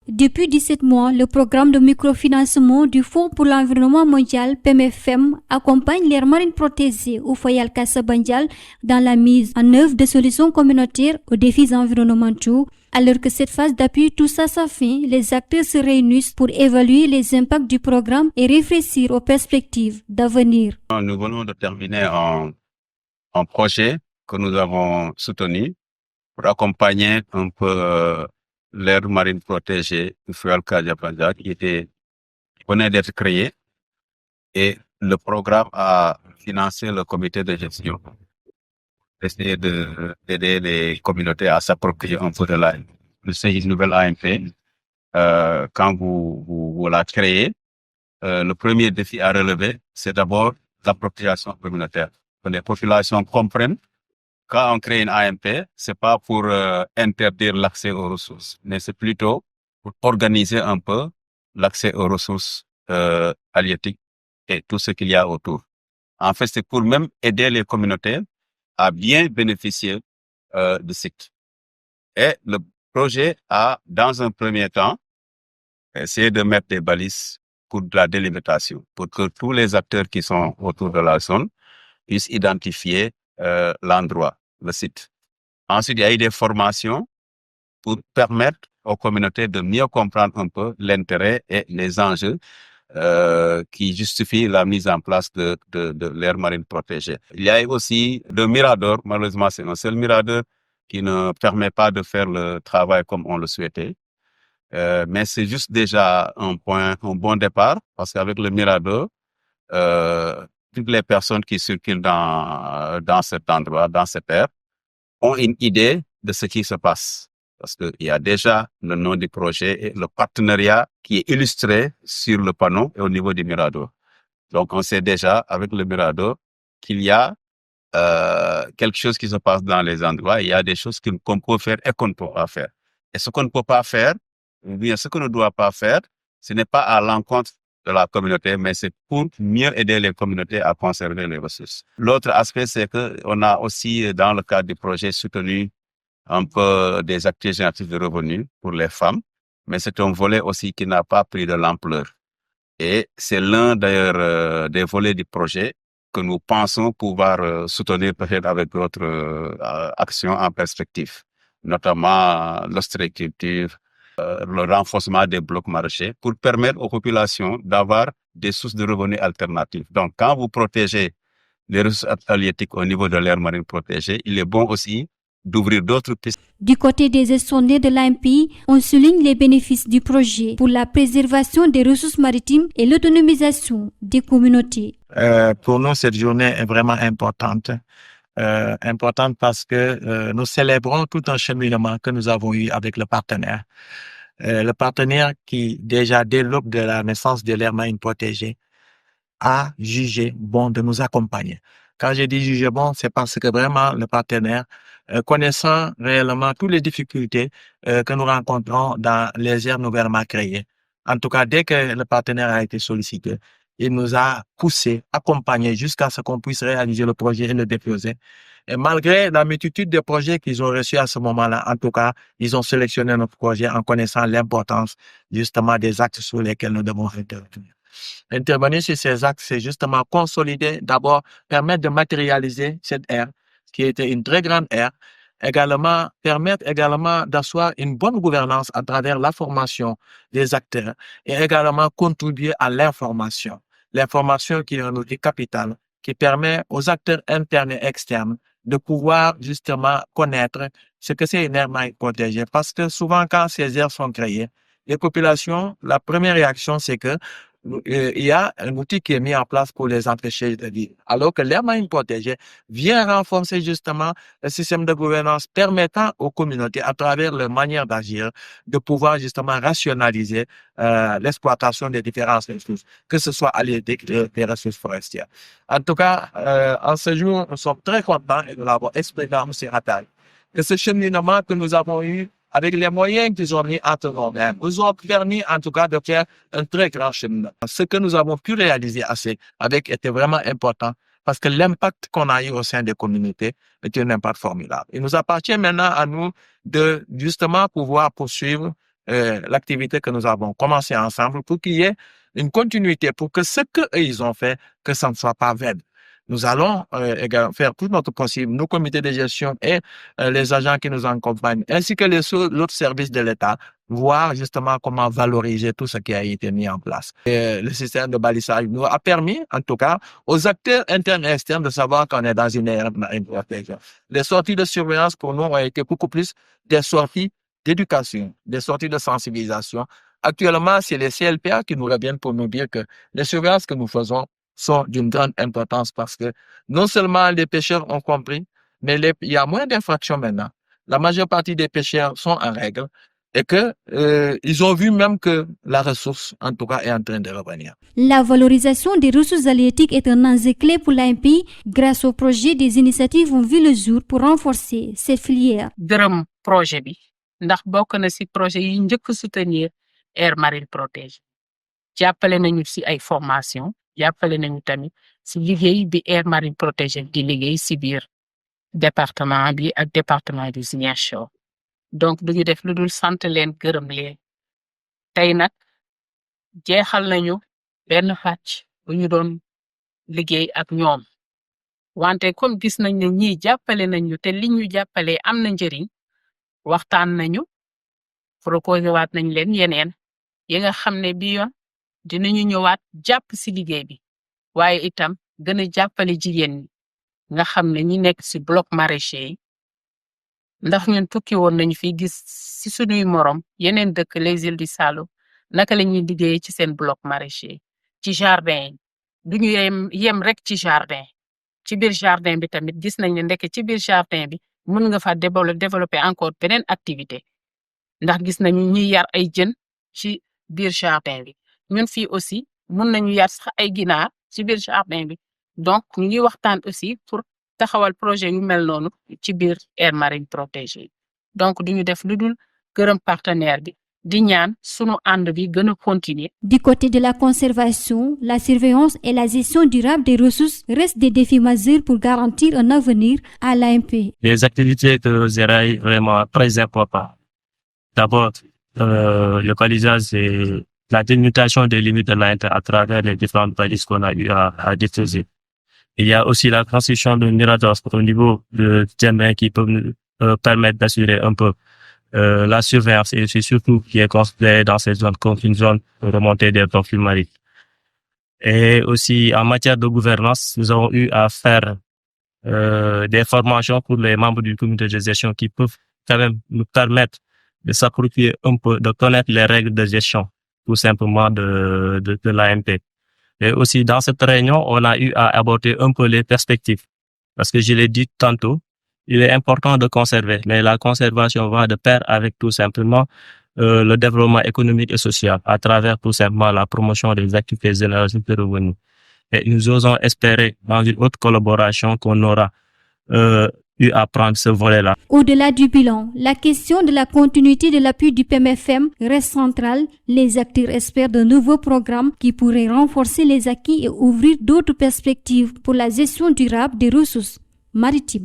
Depuis 17 mois, le programme de microfinancement du Fonds pour l'environnement mondial PMFM accompagne les marines protégées au foyer Al-Kassabandial dans la mise en œuvre de solutions communautaires aux défis environnementaux. Alors que cette phase d'appui touche à sa fin, les acteurs se réunissent pour évaluer les impacts du programme et réfléchir aux perspectives d'avenir. Nous venons de terminer un projet que nous avons soutenu pour accompagner un peu l'aire marine protégée du fleuve Al-Kassabandial qui venait d'être créé, et le programme a financé le comité de gestion, essayer d'aider les communautés à s'approprier un peu de cette nouvelle AMP. Quand vous la créez, le premier défi à relever, c'est d'abord l'appropriation communautaire. Que les populations comprennent quand on crée une AMP, c'est pas pour interdire l'accès aux ressources, mais c'est plutôt pour organiser un peu l'accès aux ressources halieutiques et tout ce qu'il y a autour. En fait, c'est pour même aider les communautés à bien bénéficier du site. Et le projet a, dans un premier temps, essayé de mettre des balises pour la délimitation, pour que tous les acteurs qui sont autour de la zone puissent identifier l'endroit, le site. Ensuite, il y a eu des formations pour permettre aux communautés de mieux comprendre un peu l'intérêt et les enjeux qui justifient la mise en place de l'aire marine protégée. Il y a aussi le mirador. Malheureusement, c'est un seul mirador qui ne permet pas de faire le travail comme on le souhaitait. Mais c'est juste déjà un bon départ, parce qu'avec le mirador, toutes les personnes qui circulent dans cet endroit, dans cette aire, ont une idée de ce qui se passe. Parce qu'il y a déjà le nom du projet et le partenariat qui est illustré sur le panneau et au niveau du mirador. Donc, on sait déjà, avec le mirador, qu'il y a quelque chose qui se passe dans les endroits. Il y a des choses qu'on peut faire et qu'on ne peut pas faire. Et ce qu'on ne peut pas faire, ou bien ce qu'on ne doit pas faire, ce n'est pas à l'encontre de la communauté, mais c'est pour mieux aider les communautés à conserver les ressources. L'autre aspect, c'est que on a aussi, dans le cadre du projet, soutenu un peu des activités génératives de revenus pour les femmes, mais c'est un volet aussi qui n'a pas pris de l'ampleur. Et c'est l'un d'ailleurs des volets du projet que nous pensons pouvoir soutenir peut-être avec d'autres actions en perspective, notamment l'ostréiculture, le renforcement des blocs maraîchers pour permettre aux populations d'avoir des sources de revenus alternatives. Donc, quand vous protégez les ressources halieutiques au niveau de l'aire marine protégée, il est bon aussi d'ouvrir d'autres pistes. Du côté des gestionnaires de l'AMP, on souligne les bénéfices du projet pour la préservation des ressources maritimes et l'autonomisation des communautés. Pour nous, cette journée est vraiment importante. Importante parce que nous célébrons tout un cheminement que nous avons eu avec le partenaire. Le partenaire qui, déjà dès l'aube de la naissance de l'aire marine protégée, a jugé bon de nous accompagner. Quand je dis jugé bon, c'est parce que vraiment le partenaire, connaissant réellement toutes les difficultés que nous rencontrons dans les aires nouvellement créées, en tout cas dès que le partenaire a été sollicité, il nous a poussé, accompagné jusqu'à ce qu'on puisse réaliser le projet et le déposer. Et malgré la multitude de projets qu'ils ont reçus à ce moment-là, en tout cas, ils ont sélectionné notre projet en connaissant l'importance justement des actes sur lesquels nous devons intervenir. Intervenir sur ces axes, c'est justement consolider, d'abord permettre de matérialiser cette aire, qui était une très grande aire, également permettre également d'asseoir une bonne gouvernance à travers la formation des acteurs et également contribuer à l'information. L'information qui est un outil capital qui permet aux acteurs internes et externes de pouvoir justement connaître ce que c'est une aire marine protégée. Parce que souvent, quand ces aires sont créées, les populations, la première réaction, c'est que il y a un outil qui est mis en place pour les empêcher de vivre. Alors que l'aire marine protégée vient renforcer justement le système de gouvernance permettant aux communautés, à travers leur manière d'agir, de pouvoir justement rationaliser l'exploitation des différentes ressources, que ce soit halieutiques des ressources forestières. En tout cas, en ce jour, nous sommes très contents et de l'avoir expliqué à M. Rattaille que ce cheminement que nous avons eu avec les moyens qu'ils ont mis entre nos mains, nous ont permis en tout cas de faire un très grand cheminement. Ce que nous avons pu réaliser avec était vraiment important parce que l'impact qu'on a eu au sein des communautés est un impact formidable. Il nous appartient maintenant à nous de justement pouvoir poursuivre l'activité que nous avons commencé ensemble pour qu'il y ait une continuité, pour que ce qu'eux ils ont fait, que ça ne soit pas vaine. Nous allons également faire tout notre possible, nos comités de gestion et les agents qui nous accompagnent, ainsi que l'autre service de l'État, voir justement comment valoriser tout ce qui a été mis en place. Et le système de balisage nous a permis, en tout cas, aux acteurs internes et externes de savoir qu'on est dans une ère marine protégée. Les sorties de surveillance pour nous ont été beaucoup plus des sorties d'éducation, des sorties de sensibilisation. Actuellement, c'est les CLPA qui nous reviennent pour nous dire que les surveillances que nous faisons sont d'une grande importance parce que non seulement les pêcheurs ont compris, mais il y a moins d'infractions maintenant. La majeure partie des pêcheurs sont en règle et que ils ont vu même que la ressource, en tout cas, est en train de revenir. La valorisation des ressources halieutiques est un enjeu clé pour l'AMP. Grâce au projet, des initiatives ont vu le jour pour renforcer cette filière. Gërëm projet bi ndax bokk na ci projet yi njëkk soutenir aire marine protégée. Jàppale nañu ci ay formation, jàppale nañu tamit ci liggéey bi aire marine protégée di liggéey ci biir département bi ak département du Ziguinchor. Donc duñu def lu dul sant leen gërëm leen. Tey nag jeexal nañu benn pàcc bu ñu doon liggéey ak ñoom. Wante comme gis nañ ne ñii jàppale nañu te li ñu jàppale am na njëriñ, waxtaan nañu, proposé waat nañ leen yeneen yi nga xam ne bi yoon dinañu ñëwaat jàpp ci liggéey bi, waaye itam gën a jàppale jigéen ñi nga xam ne ñi nekk ci bloc maraîcher yi. Ndax ñun tukki woon nañu fi gis ci suñuy morom yeneen dëkk les îles du Saloum naka la ñuy liggéeyee ci seen bloc maraîcher ci jardin yi duñu yem rek ci jardin. Ci biir jardin bi tamit gis nañ ne ndeke ci biir jardin bi mën nga fa développer encore beneen activité ndax gis nañu ñuy yar ay jën ci biir jardin bi. Ñun fii aussi mën nañu yar sax ay ginaar ci biir jardin bi, donc ñu ngi waxtaan aussi pour taxawal projet yu mel noonu ci biir aire marine protégée. Donc duñu def lu dul gërëm partenaire bi di ñaan sunu ànd bi gën a continuer. Du côté de la conservation, la surveillance et la gestion durable des ressources restent des défis majeurs pour garantir un avenir à l'AMP. Les activités que ZERAI vraiment très importantes. D'abord, le balisage, c'est la délimitation des limites de l'AMP à travers les différentes balises qu'on a eu à diffuser. Il y a aussi la construction de miradors au niveau de terrain qui peuvent nous permettre d'assurer un peu la surveillance et surtout qui est considérée dans ces zones comme une zone de remontée des profils marins. Et aussi en matière de gouvernance, nous avons eu à faire des formations pour les membres du comité de gestion qui peuvent quand même nous permettre de s'approprier un peu, de connaître les règles de gestion tout simplement de l'AMP. Et aussi dans cette réunion, on a eu à aborder un peu les perspectives. Parce que je l'ai dit tantôt, il est important de conserver, mais la conservation va de pair avec tout simplement le développement économique et social à travers tout simplement la promotion des activités génératrices de revenus. Et nous osons espérer dans une autre collaboration qu'on aura eu à prendre ce volet-là. Au-delà du bilan, la question de la continuité de l'appui du PMFM reste centrale. Les acteurs espèrent de nouveaux programmes qui pourraient renforcer les acquis et ouvrir d'autres perspectives pour la gestion durable des ressources maritimes.